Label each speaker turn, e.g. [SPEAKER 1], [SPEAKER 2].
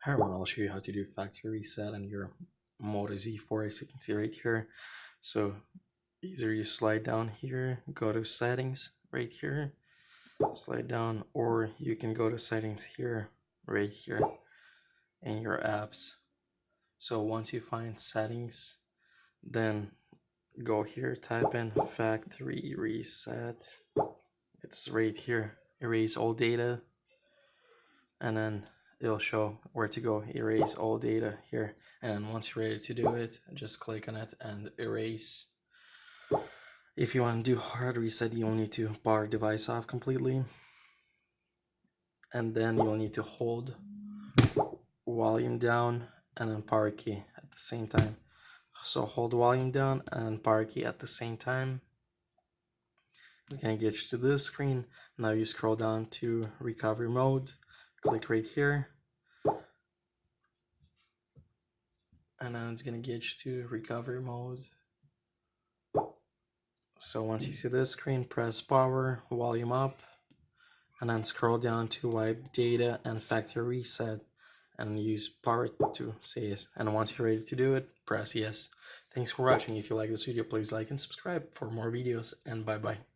[SPEAKER 1] Hi everyone, I'll show you how to do factory reset on your Moto Z4 as you can see right here. So either you slide down here, go to settings right here, slide down, or you can go to settings here, right here in your apps. So once you find settings, then go here, type in factory reset. It's right here, erase all data, and then it'll show where to go. Erase all data here, and once you're ready to do it, just click on it and erase. If you want to do hard reset, you'll need to power device off completely, and then you'll need to hold volume down and then power key at the same time. So hold volume down and power key at the same time. It's gonna get you to this screen. Now you scroll down to recovery mode, click right here, and then it's gonna get you to recovery mode. So once you see this screen, press power, volume up, and then scroll down to wipe data and factory reset, and use power to say yes. And once you're ready to do it, press yes. Thanks for watching. If you like this video, please like and subscribe for more videos, and bye bye.